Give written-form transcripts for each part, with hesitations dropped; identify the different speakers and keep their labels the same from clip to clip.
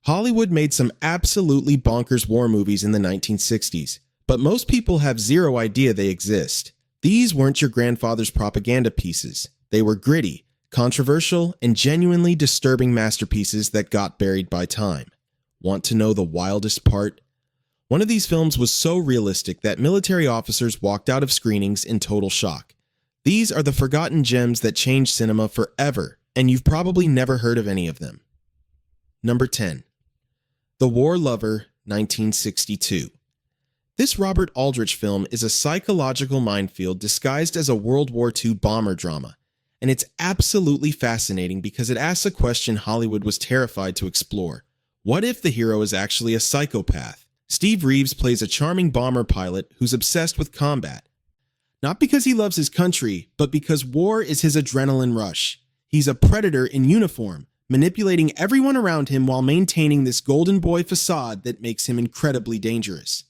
Speaker 1: Hollywood made some absolutely bonkers war movies in the 1960s, but most people have zero idea they exist. These weren't your grandfather's propaganda pieces. They were gritty, controversial, and genuinely disturbing masterpieces that got buried by time. Want to know the wildest part? One of these films was so realistic that military officers walked out of screenings in total shock. These are the forgotten gems that changed cinema forever, and you've probably never heard of any of them. Number 10. The War Lover, 1962. This Robert Aldrich film is a psychological minefield disguised as a World War II bomber drama, and it's absolutely fascinating because it asks a question Hollywood was terrified to explore. What if the hero is actually a psychopath? Steve Reeves plays a charming bomber pilot who's obsessed with combat. Not because he loves his country, but because war is his adrenaline rush. He's a predator in uniform, manipulating everyone around him while maintaining this golden boy facade that makes him incredibly dangerous.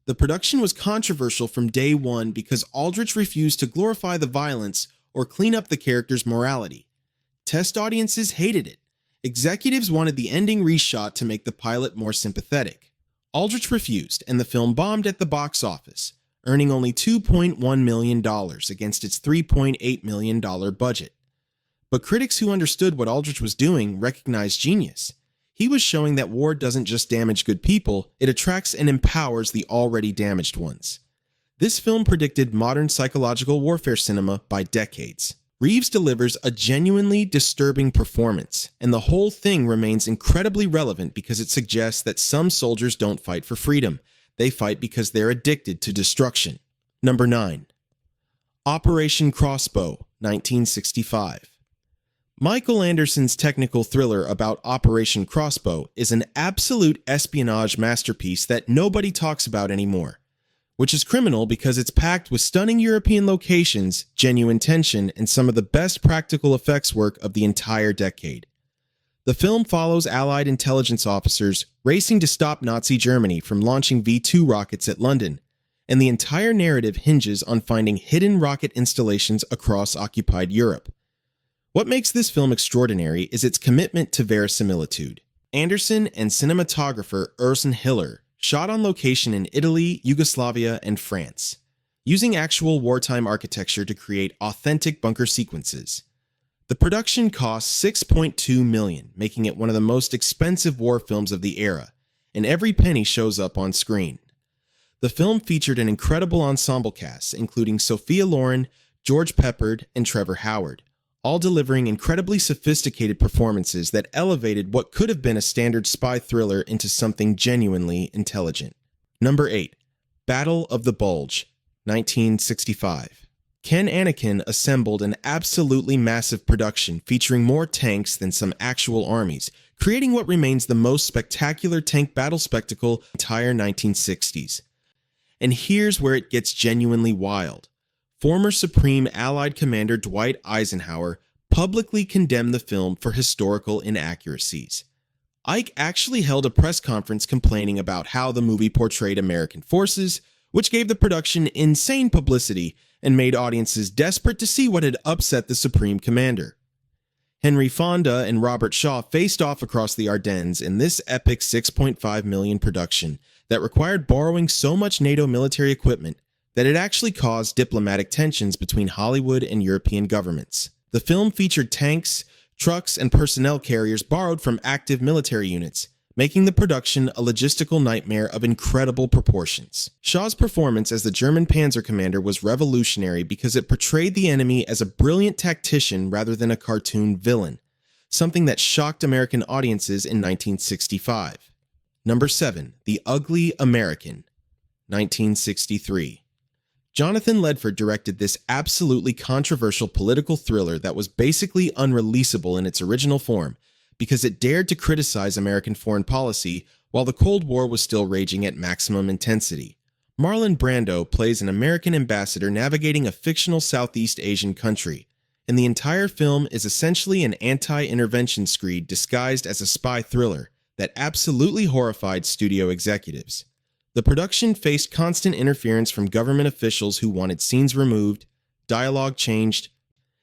Speaker 1: The production was controversial from day one because Aldrich refused to glorify the violence or clean up the character's morality. Test audiences hated it. Executives wanted the ending reshot to make the pilot more sympathetic. Aldrich refused, and the film bombed at the box office, earning only $2.1 million against its $3.8 million budget. But critics who understood what Aldrich was doing recognized genius. He was showing that war doesn't just damage good people, it attracts and empowers the already damaged ones. This film predicted modern psychological warfare cinema by decades. Reeves delivers a genuinely disturbing performance, and the whole thing remains incredibly relevant because it suggests that some soldiers don't fight for freedom. They fight because they're addicted to destruction. Number 9. Operation Crossbow, 1965. Michael Anderson's technical thriller about Operation Crossbow is an absolute espionage masterpiece that nobody talks about anymore, which is criminal because it's packed with stunning European locations, genuine tension, and some of the best practical effects work of the entire decade. The film follows Allied intelligence officers racing to stop Nazi Germany from launching V-2 rockets at London, and the entire narrative hinges on finding hidden rocket installations across occupied Europe. What makes this film extraordinary is its commitment to verisimilitude. Anderson and cinematographer Urs Hiller shot on location in Italy, Yugoslavia, and France, using actual wartime architecture to create authentic bunker sequences. The production cost $6.2 million, making it one of the most expensive war films of the era, and every penny shows up on screen. The film featured an incredible ensemble cast, including Sophia Loren, George Peppard, and Trevor Howard, all delivering incredibly sophisticated performances that elevated what could have been a standard spy thriller into something genuinely intelligent. Number 8. Battle of the Bulge, 1965. Ken Anakin assembled an absolutely massive production featuring more tanks than some actual armies, creating what remains the most spectacular tank battle spectacle in the entire 1960s. And here's where it gets genuinely wild. Former Supreme Allied Commander Dwight Eisenhower publicly condemned the film for historical inaccuracies. Ike actually held a press conference complaining about how the movie portrayed American forces, which gave the production insane publicity and made audiences desperate to see what had upset the Supreme Commander. Henry Fonda and Robert Shaw faced off across the Ardennes in this epic $6.5 million production that required borrowing so much NATO military equipment that it actually caused diplomatic tensions between Hollywood and European governments. The film featured tanks, trucks, and personnel carriers borrowed from active military units, making the production a logistical nightmare of incredible proportions. Shaw's performance as the German Panzer commander was revolutionary because it portrayed the enemy as a brilliant tactician rather than a cartoon villain, something that shocked American audiences in 1965. Number 7. The Ugly American, 1963. Jonathan Ledford directed this absolutely controversial political thriller that was basically unreleasable in its original form because it dared to criticize American foreign policy while the Cold War was still raging at maximum intensity. Marlon Brando plays an American ambassador navigating a fictional Southeast Asian country, and the entire film is essentially an anti-intervention screed disguised as a spy thriller that absolutely horrified studio executives. The production faced constant interference from government officials who wanted scenes removed, dialogue changed,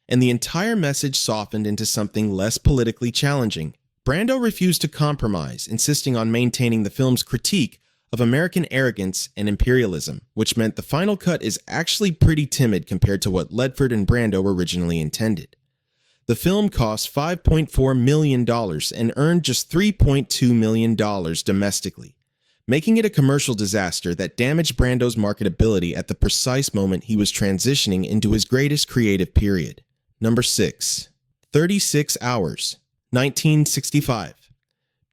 Speaker 1: and the entire message softened into something less politically challenging, Brando refused to compromise, insisting on maintaining the film's critique of American arrogance and imperialism, which meant the final cut is actually pretty timid compared to what Ledford and Brando originally intended. The film cost $5.4 million and earned just $3.2 million domestically, making it a commercial disaster that damaged Brando's marketability at the precise moment he was transitioning into his greatest creative period. Number 6. 36 Hours, 1965.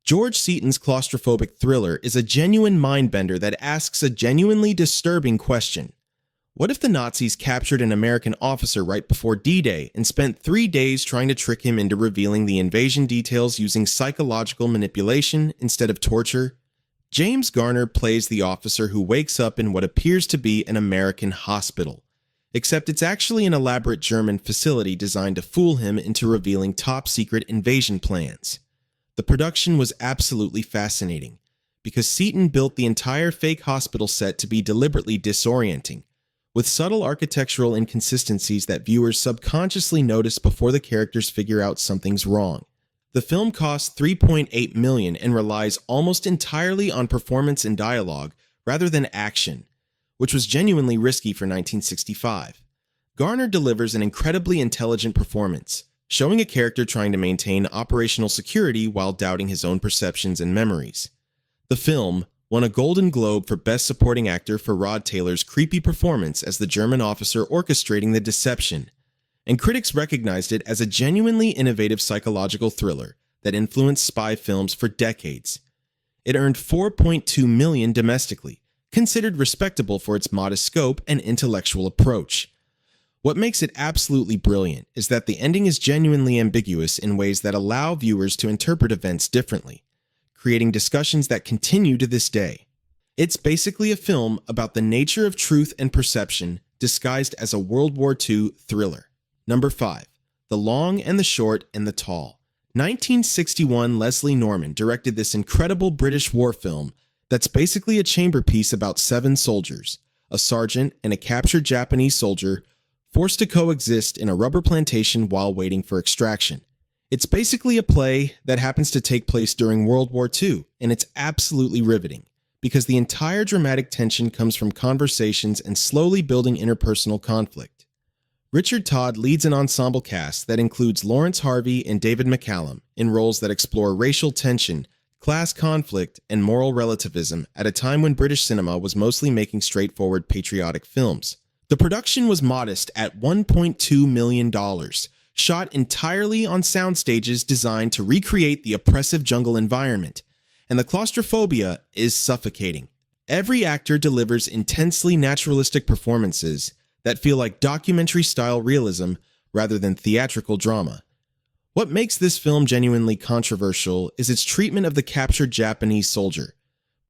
Speaker 1: George Seaton's claustrophobic thriller is a genuine mind-bender that asks a genuinely disturbing question. What if the Nazis captured an American officer right before D-Day and spent 3 days trying to trick him into revealing the invasion details using psychological manipulation instead of torture? James Garner plays the officer who wakes up in what appears to be an American hospital, except it's actually an elaborate German facility designed to fool him into revealing top-secret invasion plans. The production was absolutely fascinating, because Seaton built the entire fake hospital set to be deliberately disorienting, with subtle architectural inconsistencies that viewers subconsciously notice before the characters figure out something's wrong. The film costs $3.8 million and relies almost entirely on performance and dialogue rather than action, which was genuinely risky for 1965. Garner delivers an incredibly intelligent performance, showing a character trying to maintain operational security while doubting his own perceptions and memories. The film won a Golden Globe for Best Supporting Actor for Rod Taylor's creepy performance as the German officer orchestrating the deception, and critics recognized it as a genuinely innovative psychological thriller that influenced spy films for decades. It earned $4.2 million domestically, considered respectable for its modest scope and intellectual approach. What makes it absolutely brilliant is that the ending is genuinely ambiguous in ways that allow viewers to interpret events differently, creating discussions that continue to this day. It's basically a film about the nature of truth and perception disguised as a World War II thriller. Number 5. The Long and the Short and the Tall. 1961 Leslie Norman directed this incredible British war film that's basically a chamber piece about 7 soldiers, a sergeant and a captured Japanese soldier, forced to coexist in a rubber plantation while waiting for extraction. It's basically a play that happens to take place during World War II, and it's absolutely riveting, because the entire dramatic tension comes from conversations and slowly building interpersonal conflict. Richard Todd leads an ensemble cast that includes Lawrence Harvey and David McCallum in roles that explore racial tension, class conflict, and moral relativism at a time when British cinema was mostly making straightforward patriotic films. The production was modest at $1.2 million, shot entirely on sound stages designed to recreate the oppressive jungle environment, and the claustrophobia is suffocating. Every actor delivers intensely naturalistic performances that feel like documentary-style realism rather than theatrical drama. What makes this film genuinely controversial is its treatment of the captured Japanese soldier,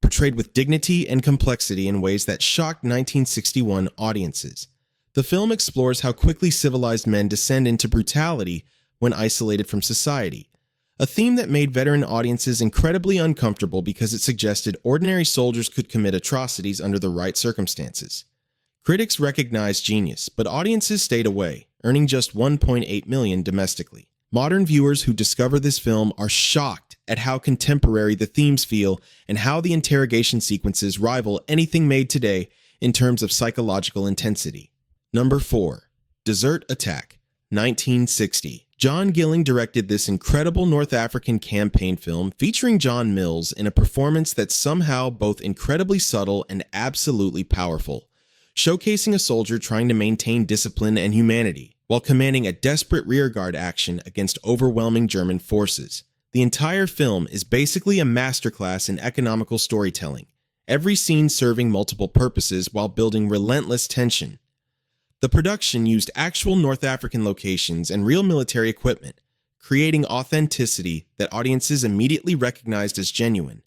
Speaker 1: portrayed with dignity and complexity in ways that shocked 1961 audiences. The film explores how quickly civilized men descend into brutality when isolated from society, a theme that made veteran audiences incredibly uncomfortable because it suggested ordinary soldiers could commit atrocities under the right circumstances. Critics recognized genius, but audiences stayed away, earning just $1.8 million domestically. Modern viewers who discover this film are shocked at how contemporary the themes feel and how the interrogation sequences rival anything made today in terms of psychological intensity. Number 4. Desert Attack, 1960. John Gilling directed this incredible North African campaign film featuring John Mills in a performance that's somehow both incredibly subtle and absolutely powerful, showcasing a soldier trying to maintain discipline and humanity while commanding a desperate rearguard action against overwhelming German forces. The entire film is basically a masterclass in economical storytelling, every scene serving multiple purposes while building relentless tension. The production used actual North African locations and real military equipment, creating authenticity that audiences immediately recognized as genuine,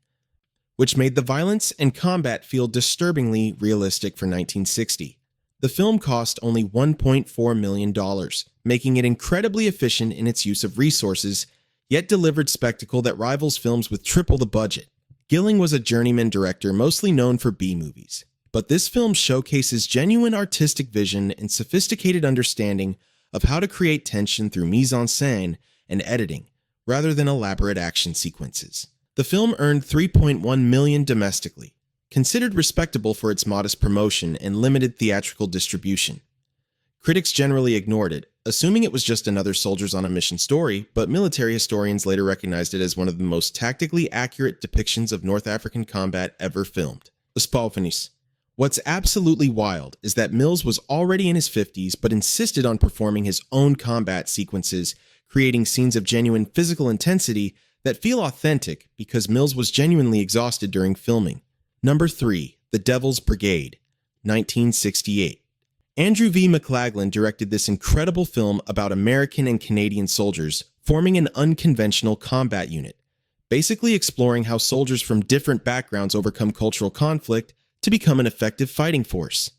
Speaker 1: which made the violence and combat feel disturbingly realistic for 1960. The film cost only $1.4 million, making it incredibly efficient in its use of resources, yet delivered spectacle that rivals films with triple the budget. Gilling was a journeyman director mostly known for B-movies, but this film showcases genuine artistic vision and sophisticated understanding of how to create tension through mise-en-scène and editing, rather than elaborate action sequences. The film earned $3.1 million domestically, considered respectable for its modest promotion and limited theatrical distribution. Critics generally ignored it, assuming it was just another soldiers on a mission story, but military historians later recognized it as one of the most tactically accurate depictions of North African combat ever filmed. What's absolutely wild is that Mills was already in his 50s but insisted on performing his own combat sequences, creating scenes of genuine physical intensity that feel authentic because Mills was genuinely exhausted during filming. Number 3. The Devil's Brigade, 1968. Andrew V. McLaglen directed this incredible film about American and Canadian soldiers forming an unconventional combat unit, basically exploring how soldiers from different backgrounds overcome cultural conflict to become an effective fighting force.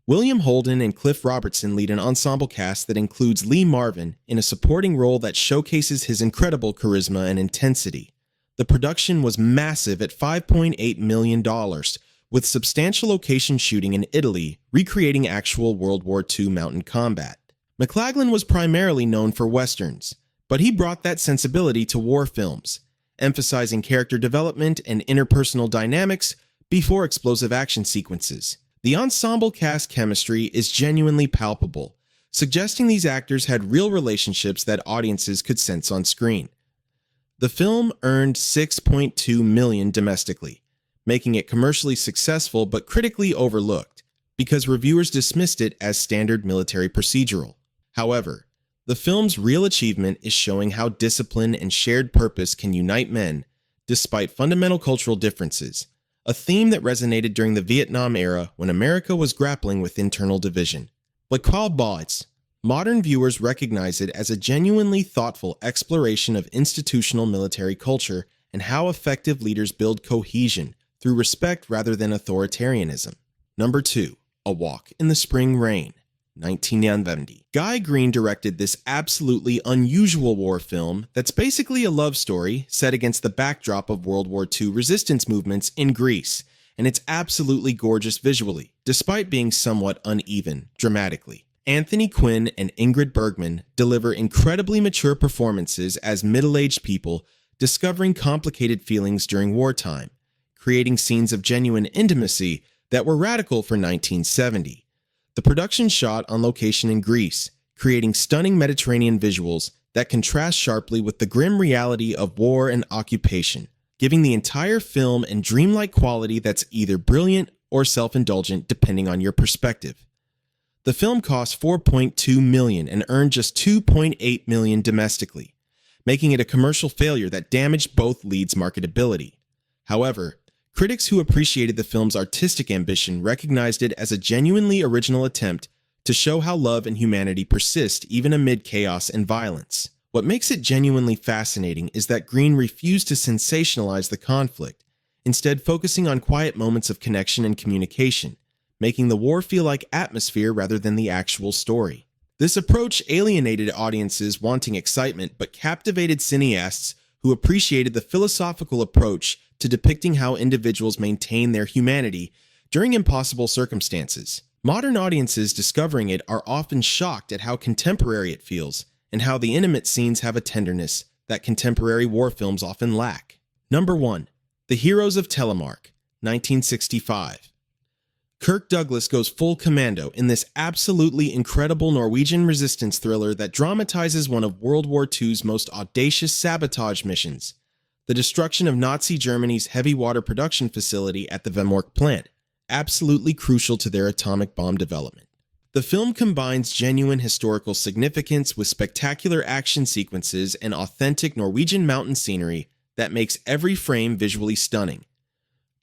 Speaker 1: William Holden and Cliff Robertson lead an ensemble cast that includes Lee Marvin in a supporting role that showcases his incredible charisma and intensity. The production was massive at $5.8 million, with substantial location shooting in Italy, recreating actual World War II mountain combat. McLaglen was primarily known for westerns, but he brought that sensibility to war films, emphasizing character development and interpersonal dynamics before explosive action sequences. The ensemble cast chemistry is genuinely palpable, suggesting these actors had real relationships that audiences could sense on screen. The film earned $6.2 million domestically, making it commercially successful but critically overlooked because reviewers dismissed it as standard military procedural. However, the film's real achievement is showing how discipline and shared purpose can unite men despite fundamental cultural differences, a theme that resonated during the Vietnam era when America was grappling with internal division. Bulge. Modern viewers recognize it as a genuinely thoughtful exploration of institutional military culture and how effective leaders build cohesion through respect rather than authoritarianism. Number 2. A Walk in the Spring Rain, 1970. Guy Green directed this absolutely unusual war film that's basically a love story set against the backdrop of World War II resistance movements in Greece, and it's absolutely gorgeous visually, despite being somewhat uneven dramatically. Anthony Quinn and Ingrid Bergman deliver incredibly mature performances as middle-aged people discovering complicated feelings during wartime, creating scenes of genuine intimacy that were radical for 1970. The production shot on location in Greece, creating stunning Mediterranean visuals that contrast sharply with the grim reality of war and occupation, giving the entire film a dreamlike quality that's either brilliant or self-indulgent depending on your perspective. The film cost $4.2 million and earned just $2.8 million domestically, making it a commercial failure that damaged both leads' marketability. However, critics who appreciated the film's artistic ambition recognized it as a genuinely original attempt to show how love and humanity persist even amid chaos and violence. What makes it genuinely fascinating is that Green refused to sensationalize the conflict, instead focusing on quiet moments of connection and communication, making the war feel like atmosphere rather than the actual story. This approach alienated audiences wanting excitement but captivated cineasts who appreciated the philosophical approach to depicting how individuals maintain their humanity during impossible circumstances. Modern audiences discovering it are often shocked at how contemporary it feels and how the intimate scenes have a tenderness that contemporary war films often lack. Number 1. The Heroes of Telemark, 1965. Kirk Douglas goes full commando in this absolutely incredible Norwegian resistance thriller that dramatizes one of World War II's most audacious sabotage missions, the destruction of Nazi Germany's heavy water production facility at the Vemork plant, absolutely crucial to their atomic bomb development. The film combines genuine historical significance with spectacular action sequences and authentic Norwegian mountain scenery that makes every frame visually stunning.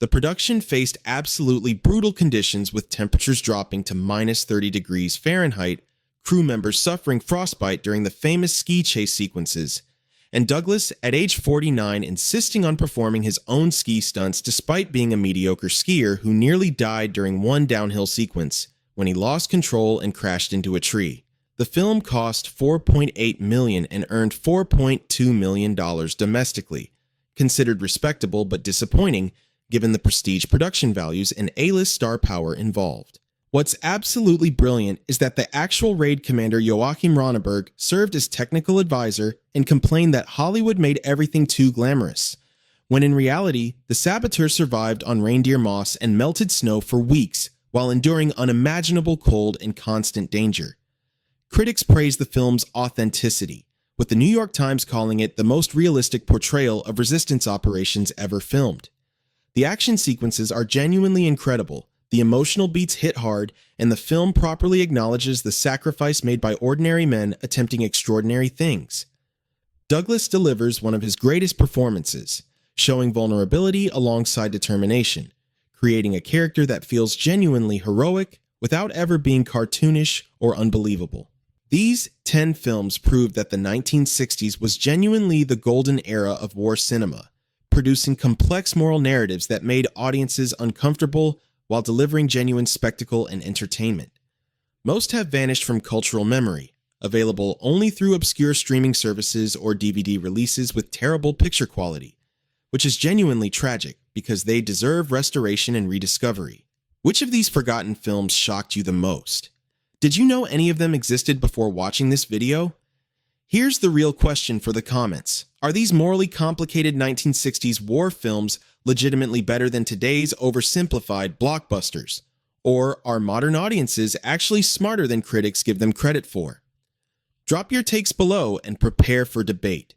Speaker 1: The production faced absolutely brutal conditions with temperatures dropping to minus 30 degrees Fahrenheit, crew members suffering frostbite during the famous ski chase sequences, and Douglas, at age 49, insisting on performing his own ski stunts despite being a mediocre skier who nearly died during one downhill sequence when he lost control and crashed into a tree. The film cost $4.8 million and earned $4.2 million domestically, considered respectable but disappointing given the prestige production values and A-list star power involved. What's absolutely brilliant is that the actual raid commander Joachim Ronneberg served as technical advisor and complained that Hollywood made everything too glamorous, when in reality, the saboteurs survived on reindeer moss and melted snow for weeks while enduring unimaginable cold and constant danger. Critics praised the film's authenticity, with the New York Times calling it the most realistic portrayal of resistance operations ever filmed. The action sequences are genuinely incredible, the emotional beats hit hard, and the film properly acknowledges the sacrifice made by ordinary men attempting extraordinary things. Douglas delivers one of his greatest performances, showing vulnerability alongside determination, creating a character that feels genuinely heroic without ever being cartoonish or unbelievable. These 10 films proved that the 1960s was genuinely the golden era of war cinema, producing complex moral narratives that made audiences uncomfortable while delivering genuine spectacle and entertainment. Most have vanished from cultural memory, available only through obscure streaming services or DVD releases with terrible picture quality, which is genuinely tragic because they deserve restoration and rediscovery. Which of these forgotten films shocked you the most? Did you know any of them existed before watching this video? Here's the real question for the comments. Are these morally complicated 1960s war films legitimately better than today's oversimplified blockbusters? Or are modern audiences actually smarter than critics give them credit for? Drop your takes below and prepare for debate.